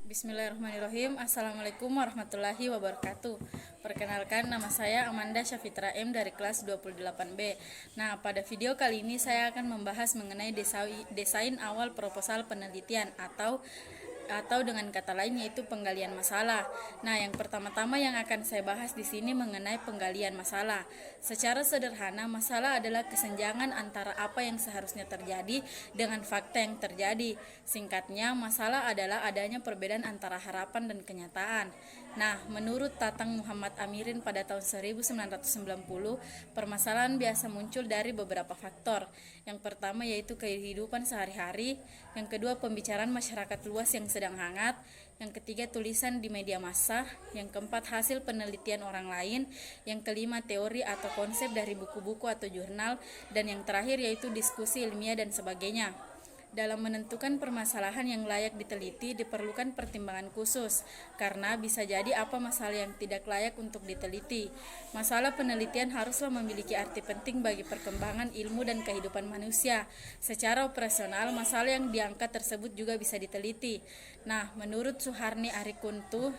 Bismillahirrahmanirrahim. Assalamualaikum warahmatullahi wabarakatuh. Perkenalkan, nama saya Amanda Syafitra M dari kelas 28B. Nah, pada video kali ini saya akan membahas mengenai desain awal proposal penelitian atau dengan kata lain yaitu penggalian masalah. Nah, yang pertama-tama yang akan saya bahas di sini mengenai penggalian masalah. Secara sederhana, masalah adalah kesenjangan antara apa yang seharusnya terjadi dengan fakta yang terjadi. Singkatnya, masalah adalah adanya perbedaan antara harapan dan kenyataan. Nah, menurut Tatang Muhammad Amirin pada tahun 1990, permasalahan biasa muncul dari beberapa faktor. Yang pertama yaitu kehidupan sehari-hari, yang kedua pembicaraan masyarakat luas yang sedang hangat, yang ketiga tulisan di media massa, yang keempat hasil penelitian orang lain, yang kelima teori atau konsep dari buku-buku atau jurnal, dan yang terakhir yaitu diskusi ilmiah dan sebagainya. Dalam menentukan permasalahan yang layak diteliti diperlukan pertimbangan khusus, karena bisa jadi apa masalah yang tidak layak untuk diteliti. Masalah penelitian haruslah memiliki arti penting bagi perkembangan ilmu dan kehidupan manusia. Secara operasional, masalah yang diangkat tersebut juga bisa diteliti. Nah, menurut Suharni Arikunto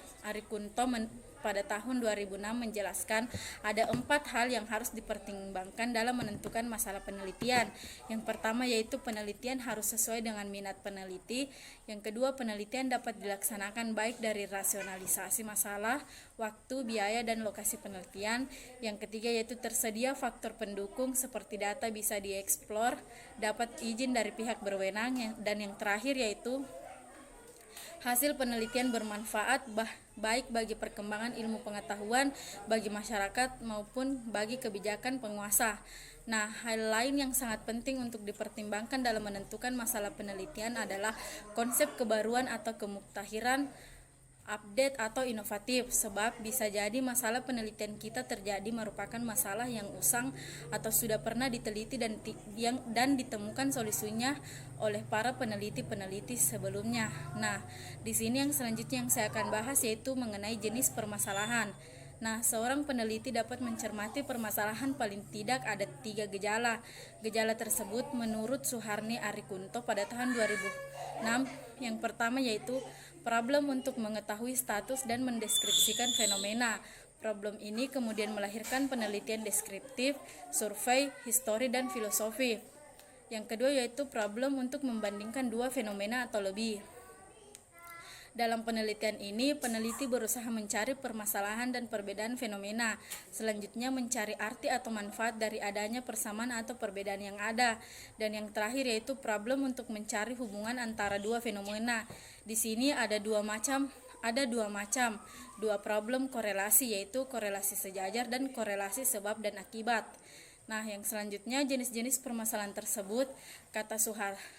pada tahun 2006 menjelaskan ada 4 hal yang harus dipertimbangkan dalam menentukan masalah penelitian. Yang pertama yaitu penelitian harus sesuai dengan minat peneliti. Yang kedua, penelitian dapat dilaksanakan baik dari rasionalisasi masalah, waktu, biaya, dan lokasi penelitian. Yang ketiga yaitu tersedia faktor pendukung seperti data bisa dieksplor, dapat izin dari pihak berwenang, dan yang terakhir yaitu hasil penelitian bermanfaat baik bagi perkembangan ilmu pengetahuan bagi masyarakat maupun bagi kebijakan penguasa. Nah, hal lain yang sangat penting untuk dipertimbangkan dalam menentukan masalah penelitian adalah konsep kebaruan atau kemuktahiran, update atau inovatif, sebab bisa jadi masalah penelitian kita terjadi merupakan masalah yang usang atau sudah pernah diteliti dan ditemukan solusinya oleh para peneliti-peneliti sebelumnya. Nah, di sini yang selanjutnya yang saya akan bahas yaitu mengenai jenis permasalahan. Nah, seorang peneliti dapat mencermati permasalahan paling tidak ada 3 gejala. Gejala tersebut menurut Suharni Arikunto pada tahun 2006, yang pertama yaitu problem untuk mengetahui status dan mendeskripsikan fenomena. Problem ini kemudian melahirkan penelitian deskriptif, survei, histori, dan filosofi. Yang kedua yaitu problem untuk membandingkan 2 fenomena atau lebih. Dalam penelitian ini, peneliti berusaha mencari permasalahan dan perbedaan fenomena. Selanjutnya mencari arti atau manfaat dari adanya persamaan atau perbedaan yang ada. Dan yang terakhir yaitu problem untuk mencari hubungan antara 2 fenomena. Di sini ada dua macam problem korelasi, yaitu korelasi sejajar dan korelasi sebab dan akibat. Nah, yang selanjutnya jenis-jenis permasalahan tersebut, kata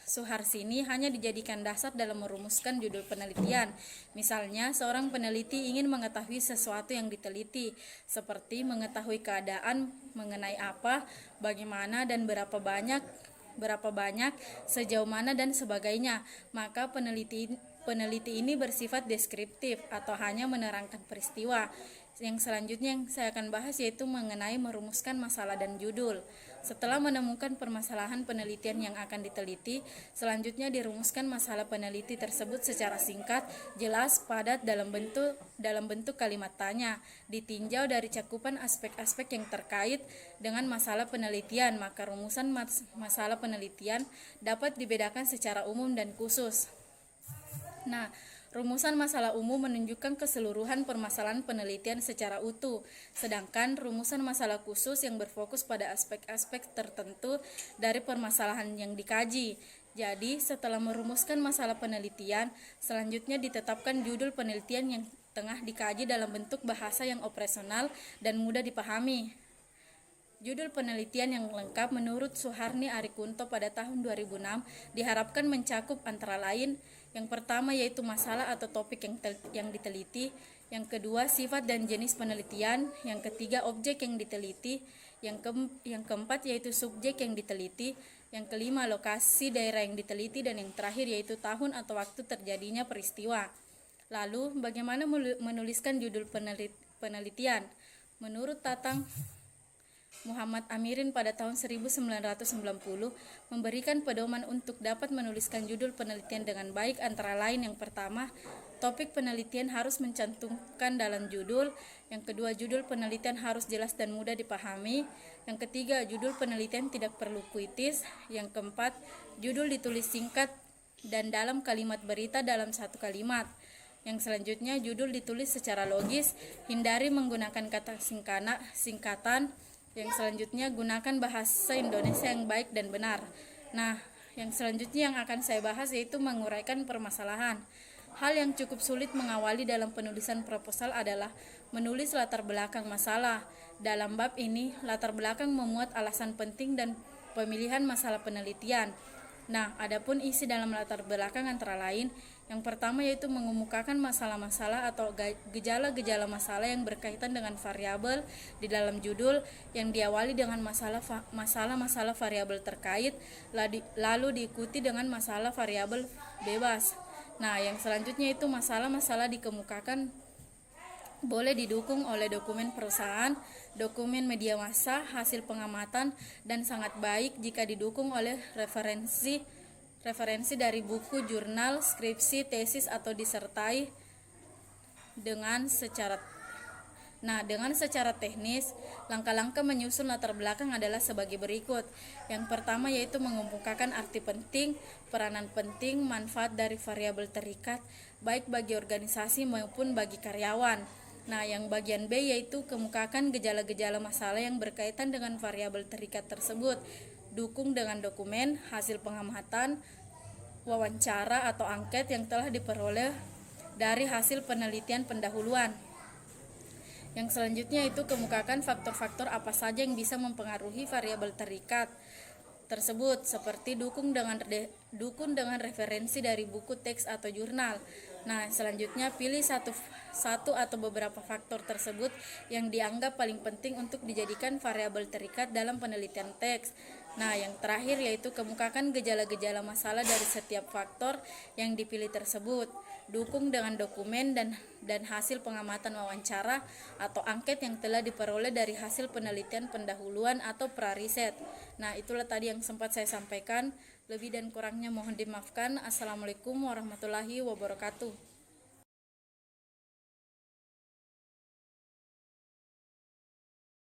Suharsini, hanya dijadikan dasar dalam merumuskan judul penelitian. Misalnya, seorang peneliti ingin mengetahui sesuatu yang diteliti, seperti mengetahui keadaan mengenai apa, bagaimana, dan berapa banyak, sejauh mana, dan sebagainya. Maka peneliti ini bersifat deskriptif atau hanya menerangkan peristiwa. Yang selanjutnya yang saya akan bahas yaitu mengenai merumuskan masalah dan judul. Setelah menemukan permasalahan penelitian yang akan diteliti, selanjutnya dirumuskan masalah peneliti tersebut secara singkat, jelas, padat dalam bentuk kalimat tanya. Ditinjau dari cakupan aspek-aspek yang terkait dengan masalah penelitian, maka rumusan masalah penelitian dapat dibedakan secara umum dan khusus. Nah, rumusan masalah umum menunjukkan keseluruhan permasalahan penelitian secara utuh, sedangkan rumusan masalah khusus yang berfokus pada aspek-aspek tertentu dari permasalahan yang dikaji. Jadi, setelah merumuskan masalah penelitian, selanjutnya ditetapkan judul penelitian yang tengah dikaji dalam bentuk bahasa yang operasional dan mudah dipahami. Judul penelitian yang lengkap menurut Suharni Arikunto pada tahun 2006 diharapkan mencakup antara lain yang pertama yaitu masalah atau topik yang diteliti, yang kedua sifat dan jenis penelitian, yang ketiga objek yang diteliti, yang keempat yaitu subjek yang diteliti, yang kelima lokasi daerah yang diteliti, dan yang terakhir yaitu tahun atau waktu terjadinya peristiwa. Lalu bagaimana menuliskan judul penelitian? Menurut Tatang Muhammad Amirin pada tahun 1990 memberikan pedoman untuk dapat menuliskan judul penelitian dengan baik, antara lain yang pertama, topik penelitian harus mencantumkan dalam judul. Yang kedua, judul penelitian harus jelas dan mudah dipahami. Yang ketiga, judul penelitian tidak perlu puitis. Yang keempat, judul ditulis singkat dan dalam kalimat berita dalam satu kalimat. Yang selanjutnya, judul ditulis secara logis, hindari menggunakan kata singkatan. Yang selanjutnya, gunakan bahasa Indonesia yang baik dan benar. Nah, yang selanjutnya yang akan saya bahas yaitu menguraikan permasalahan. Hal yang cukup sulit mengawali dalam penulisan proposal adalah menulis latar belakang masalah. Dalam bab ini, latar belakang memuat alasan penting dan pemilihan masalah penelitian. Nah, adapun isi dalam latar belakang antara lain, yang pertama yaitu mengemukakan masalah-masalah atau gejala-gejala masalah yang berkaitan dengan variabel di dalam judul, yang diawali dengan masalah-masalah variabel terkait, lalu diikuti dengan masalah variabel bebas. Nah, yang selanjutnya itu masalah-masalah dikemukakan boleh didukung oleh dokumen perusahaan, dokumen media massa, hasil pengamatan, dan sangat baik jika didukung oleh referensi dari buku, jurnal, skripsi, tesis, atau disertai dengan secara teknis. Langkah-langkah menyusun latar belakang adalah sebagai berikut. Yang pertama yaitu mengemukakan arti penting, peranan penting, manfaat dari variabel terikat, baik bagi organisasi maupun bagi karyawan. Nah, yang bagian B yaitu kemukakan gejala-gejala masalah yang berkaitan dengan variabel terikat tersebut. Dukung dengan dokumen, hasil pengamatan, wawancara atau angket yang telah diperoleh dari hasil penelitian pendahuluan. Yang selanjutnya itu kemukakan faktor-faktor apa saja yang bisa mempengaruhi variabel terikat tersebut, seperti dukung dengan referensi dari buku, teks, atau jurnal. Nah, selanjutnya pilih satu atau beberapa faktor tersebut yang dianggap paling penting untuk dijadikan variabel terikat dalam penelitian teks. Nah, yang terakhir yaitu kemukakan gejala-gejala masalah dari setiap faktor yang dipilih tersebut. Dukung dengan dokumen dan hasil pengamatan wawancara atau angket yang telah diperoleh dari hasil penelitian pendahuluan atau pra-riset. Nah, itulah tadi yang sempat saya sampaikan. Lebih dan kurangnya mohon dimaafkan. Assalamualaikum warahmatullahi wabarakatuh.